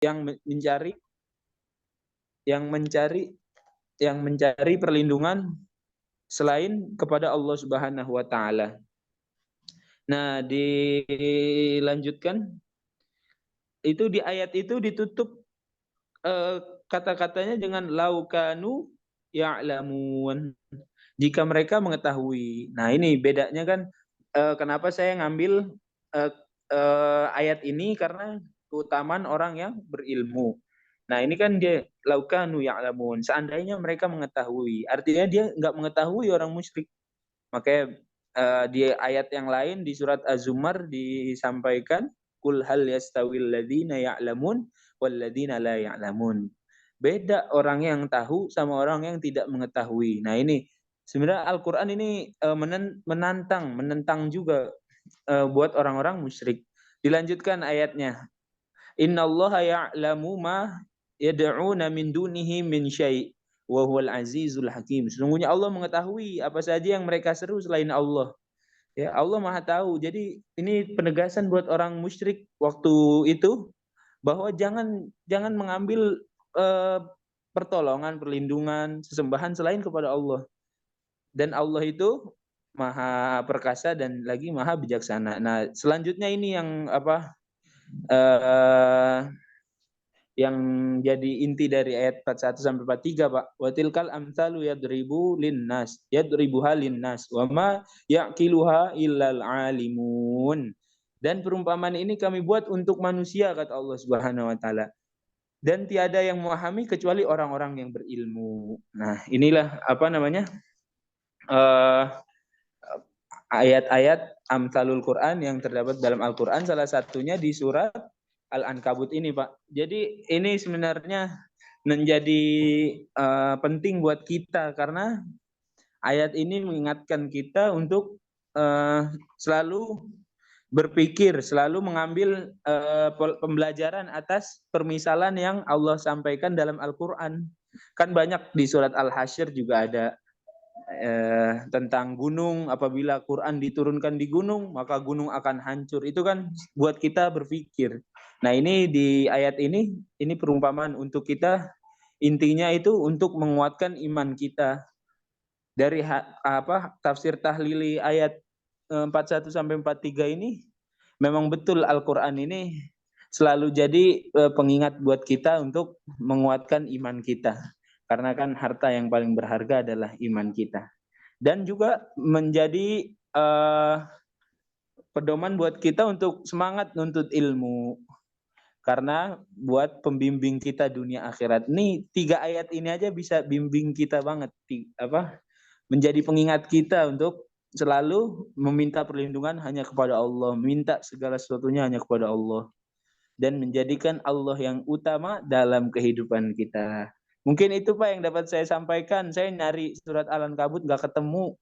yang mencari yang mencari perlindungan selain kepada Allah Subhanahu wa taala. Nah, dilanjutkan itu di ayat itu ditutup eh, kata-katanya dengan laukanu ya'lamun, jika mereka mengetahui. Nah, ini bedanya kan, kenapa saya ngambil eh, ayat ini karena keutamaan orang yang berilmu. Nah, ini kan dia laukanu ya'lamun, seandainya mereka mengetahui. Artinya dia nggak mengetahui orang musyrik. Makanya di ayat yang lain di surat Az-Zumar disampaikan kul hal yastawil ladzina ya'lamun wal ladzina la ya'lamun. Beda orang yang tahu sama orang yang tidak mengetahui. Nah, ini sebenarnya Al-Qur'an ini menentang juga buat orang-orang musyrik. Dilanjutkan ayatnya. Innallaha ya'lamu ma yad'una min dunihi min syai' wa huwal azizul hakim. Sesungguhnya Allah mengetahui apa saja yang mereka seru selain Allah. Ya, Allah Maha tahu. Jadi ini penegasan buat orang musyrik waktu itu bahwa jangan jangan mengambil eh, pertolongan, perlindungan, sesembahan selain kepada Allah. Dan Allah itu Maha perkasa dan lagi Maha bijaksana. Nah, selanjutnya ini yang apa? eh yang jadi inti dari ayat 41 sampai 43, Pak. Wa tilkal amsalu yadribuha linnas wa ma yaqiluha illal alimun. Dan perumpamaan ini kami buat untuk manusia, kata Allah Subhanahu wa taala. Dan tiada yang memahami kecuali orang-orang yang berilmu. Nah, inilah apa namanya? Uh, ayat-ayat amsalul Quran yang terdapat dalam Al-Quran, salah satunya di surat Al-Ankabut ini, Pak. Jadi ini sebenarnya menjadi penting buat kita karena ayat ini mengingatkan kita untuk selalu berpikir, selalu mengambil pembelajaran atas permisalan yang Allah sampaikan dalam Al-Quran. Kan banyak di surat Al-Hasyr juga ada tentang gunung, apabila Quran diturunkan di gunung maka gunung akan hancur. Itu kan buat kita berpikir. Nah, ini di ayat ini perumpamaan untuk kita, intinya itu untuk menguatkan iman kita. Dari tafsir tahlili ayat 41 sampai 43 ini memang betul Al-Qur'an ini selalu jadi pengingat buat kita untuk menguatkan iman kita. Karena kan harta yang paling berharga adalah iman kita. Dan juga menjadi pedoman buat kita untuk semangat nuntut ilmu. Karena buat pembimbing kita dunia akhirat. Nih 3 ayat ini aja bisa bimbing kita banget. Menjadi pengingat kita untuk selalu meminta perlindungan hanya kepada Allah. Minta segala sesuatunya hanya kepada Allah. Dan menjadikan Allah yang utama dalam kehidupan kita. Mungkin itu, Pak, yang dapat saya sampaikan. Saya nyari surat Al-Ankabut nggak ketemu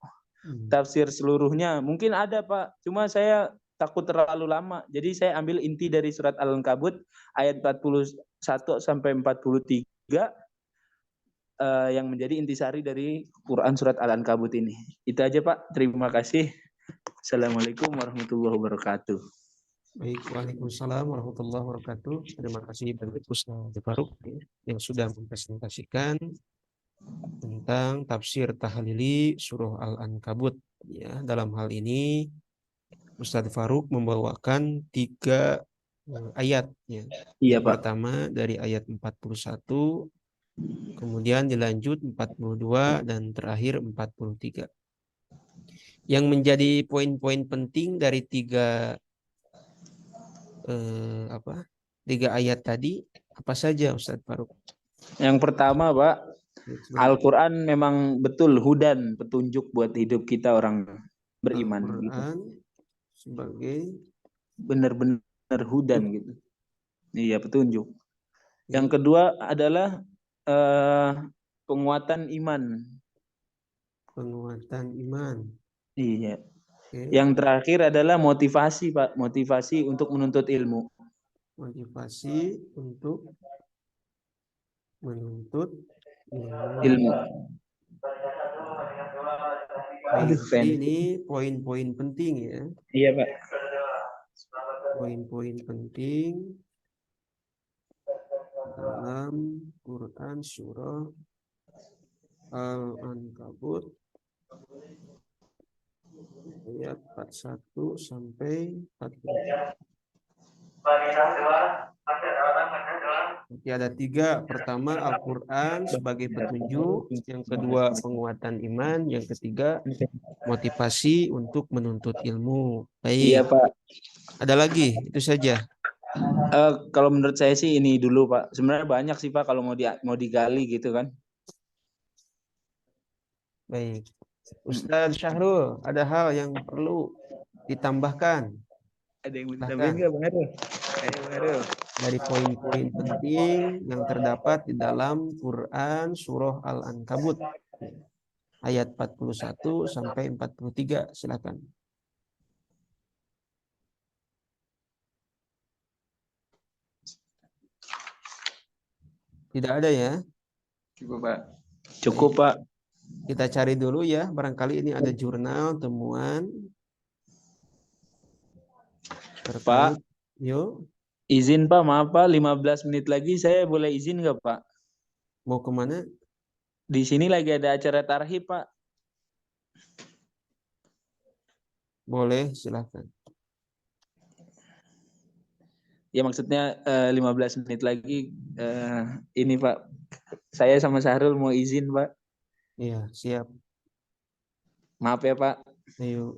tafsir seluruhnya. Mungkin ada, Pak. Cuma saya takut terlalu lama. Jadi saya ambil inti dari surat Al-Ankabut ayat 41 sampai 43 yang menjadi intisari dari Quran surat Al-Ankabut ini. Itu aja, Pak. Terima kasih. Assalamualaikum warahmatullahi wabarakatuh. Baik, waalaikumsalam warahmatullahi wabarakatuh. Terima kasih Bapak Ustaz Faruk yang sudah mempresentasikan tentang tafsir tahlili surah Al-Ankabut. Ya, dalam hal ini Ustaz Faruk membawakan 3 ayat. Ya. Iya, Yang Pak. pertama dari ayat 41, kemudian dilanjut 42 dan terakhir 43. Yang menjadi poin-poin penting dari 3 ayat tadi apa saja Ustaz Faruk? Yang pertama, Pak, Al-Quran memang betul hudan, petunjuk buat hidup kita orang beriman. Al-Quran sebagai benar-benar hudan gitu. Iya, petunjuk. Yang kedua adalah penguatan iman. Penguatan iman. Iya. Yang terakhir adalah motivasi, Pak. Motivasi untuk menuntut ilmu. Motivasi untuk menuntut ilmu. Baik, jadi ini poin-poin penting ya. Iya, Pak. Poin-poin penting dalam Quran surah Al-Ankabut ayat 41 sampai 43. Jadi ada 3. Pertama, Al-Quran sebagai petunjuk. Yang kedua, penguatan iman. Yang ketiga, motivasi untuk menuntut ilmu. Iya Baik, Pak. ada lagi? Itu saja. Kalau menurut saya sih ini dulu Pak. Sebenarnya banyak sih Pak kalau mau digali gitu kan. Baik. Ustadz Syahrul, ada hal yang perlu ditambahkan? Ada yang mau ditambahin Bahkan nggak Bang Harul? Ayo Bang Harul. dari poin-poin penting yang terdapat di dalam Quran Surah Al-Ankabut ayat 41 sampai 43. Silakan. Tidak ada ya? Cukup Pak. Cukup Baik. Pak. Kita cari dulu ya, barangkali ini ada jurnal temuan terkait. Pak, Yuk, izin Pak, maaf Pak, 15 menit lagi saya boleh izin nggak Pak? mau kemana? Di sini lagi ada acara tarhib Pak. Boleh, silakan. Ya maksudnya 15 menit lagi ini Pak. Saya sama Syahrul mau izin Pak. Iya, siap. Maaf ya Pak. Ayo.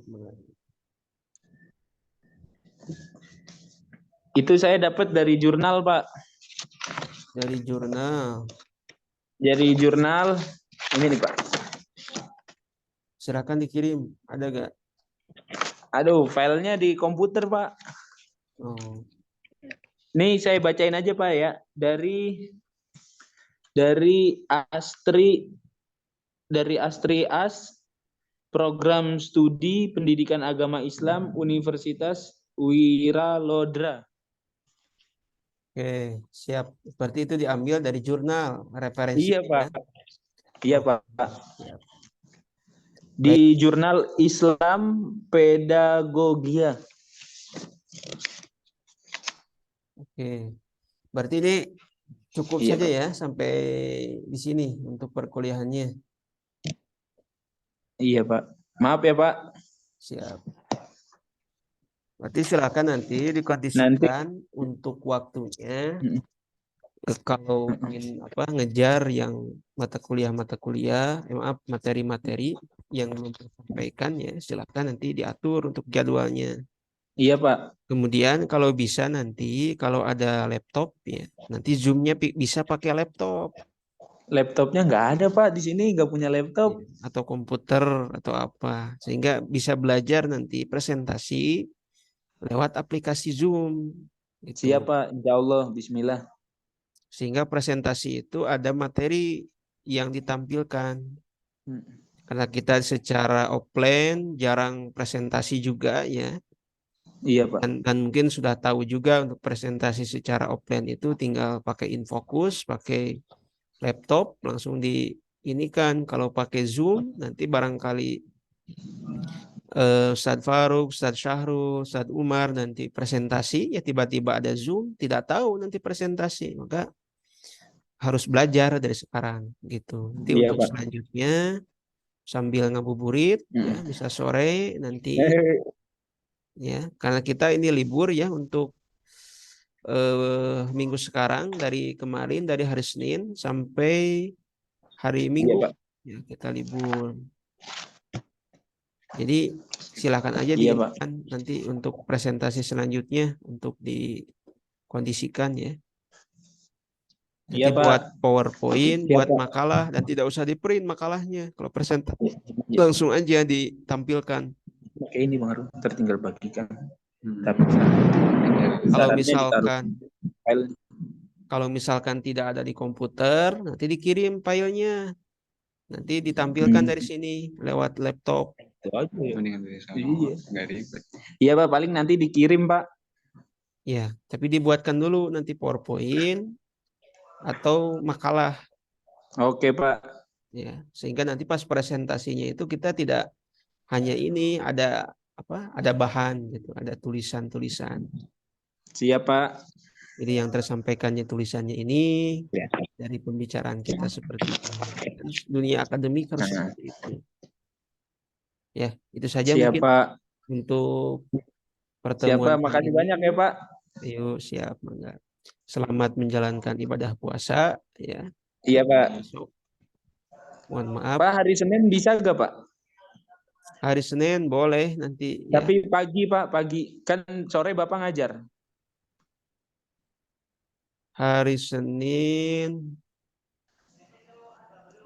Itu saya dapat dari jurnal Pak. Dari jurnal. Dari jurnal ini nih Pak. Silakan dikirim. Ada gak? Aduh, filenya di komputer Pak. Oh, Nih saya bacain aja Pak ya. Dari Astri As, Program Studi Pendidikan Agama Islam Universitas Wiralodra. oke, siap. Berarti itu diambil dari jurnal referensi. Iya Pak. Iya Oh, Pak. siap. Baik, Di jurnal Islam Pedagogia. oke. Berarti ini cukup Iya saja Pak. ya sampai di sini untuk perkuliahannya. Iya Pak. Maaf ya Pak. Siap. Berarti silakan nanti Nanti dikondisikan untuk waktunya. Kalau ingin ngejar yang mata kuliah, maaf, materi-materi yang belum tersampaikan ya, silakan nanti diatur untuk jadwalnya. iya Pak. Kemudian kalau bisa nanti kalau ada laptop ya, nanti Zoom-nya bisa pakai laptop Laptopnya nggak ada Pak di sini, nggak punya laptop. ya, atau komputer atau apa, sehingga bisa belajar nanti presentasi lewat aplikasi Zoom itu. Siap Pak. Insya Allah. Bismillah. Sehingga presentasi itu ada materi yang ditampilkan. Karena kita secara offline jarang presentasi juga ya. Iya Pak. Dan mungkin sudah tahu juga untuk presentasi secara offline itu tinggal pakai infocus, pakai laptop, langsung di ini kan. Kalau pakai Zoom nanti barangkali Ustadz Faruk, Ustadz Syahrul, Ustadz Umar nanti presentasi ya tiba-tiba ada Zoom, tidak tahu nanti presentasi. Maka harus belajar dari sekarang gitu. Nanti Iya untuk Pak. selanjutnya sambil ngabuburit ya bisa sore nanti ya karena kita ini libur ya untuk minggu sekarang dari kemarin dari hari Senin sampai hari Iya Minggu Pak. ya kita libur. Jadi silakan aja Iya Pak. diingatkan nanti untuk presentasi selanjutnya untuk dikondisikan ya. Iya Nanti Pak. buat PowerPoint, Siap buat Pak. makalah dan tidak usah di print makalahnya. Kalau presentasi Iya. langsung aja ditampilkan. Pakai ini Bang Harun. Tertinggal bagikan. Tapi Kalau syaratnya ditaruh misalkan file. kalau misalkan tidak ada di komputer, nanti dikirim filenya. Nanti ditampilkan dari sini lewat laptop. Itu aja ya. Iya. Iya Pak. Paling nanti dikirim Pak. Ya, tapi dibuatkan dulu nanti PowerPoint atau makalah Oke Pak. ya. Sehingga nanti pas presentasinya itu kita tidak hanya ini ada ada bahan gitu, ada tulisan-tulisan. Siap Pak. Jadi yang tersampaikannya tulisannya ini Ya. dari pembicaraan kita seperti ini. Dan dunia akademik harus Nah, seperti itu. Ya, itu saja mungkin siapa? untuk Siapa? pertemuan kali Makasih ini. banyak ya, Pak. Ayo siap, mangga. Selamat menjalankan ibadah puasa ya. Iya, Pak. Besok. Mohon maaf. Pak, hari Senin bisa gak, Pak? Hari Senin boleh nanti ya. Tapi pagi, Pak, pagi. Kan sore Bapak ngajar. Hari Senin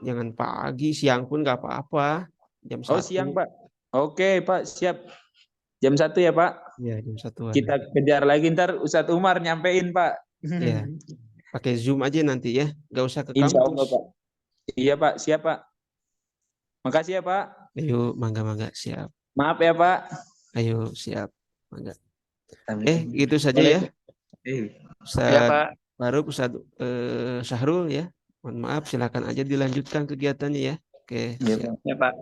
jangan pagi, siang pun nggak apa-apa. Jam Oh, 1. siang, Pak. Oke, Pak, siap. Jam 1 ya, Pak. Ya, jam 1-an. Kita kejar lagi ntar Ustadz Umar nyampein, Pak. Ya, pakai Zoom aja nanti ya. Nggak usah ke Insya Allah, kampus. Pak. Iya, Pak. Siap, Pak. Makasih ya, Pak. Ayo, mangga-mangga siap. Maaf ya, Pak. Ayo, siap. Mangga. Gitu saja Boleh. ya. Ya, Ustaz Pak. Faruk, Ustaz Syahrul ya. Mohon maaf, silakan aja dilanjutkan kegiatannya ya. Oke, Iya, siap. Pak. Ya, Pak.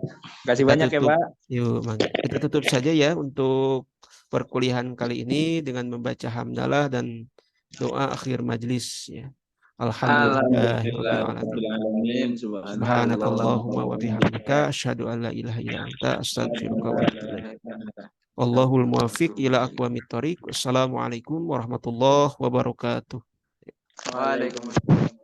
Kasih Kita banyak ya, tutup. Pak. Yuk, mangga. Kita tutup saja ya untuk perkuliahan kali ini dengan membaca hamdalah dan doa akhir majlis ya. Alhamdulillah. Alhamdulillahirabbil alamin. Alamin. Subhanakallahumma wa bihamdika asyhadu an la ilaha illa anta astaghfiruka wa atubu ilaik. Wallahul muwaffiq ila aqwamit thoriq. Wassalamualaikum warahmatullahi wabarakatuh. Waalaikumsalam.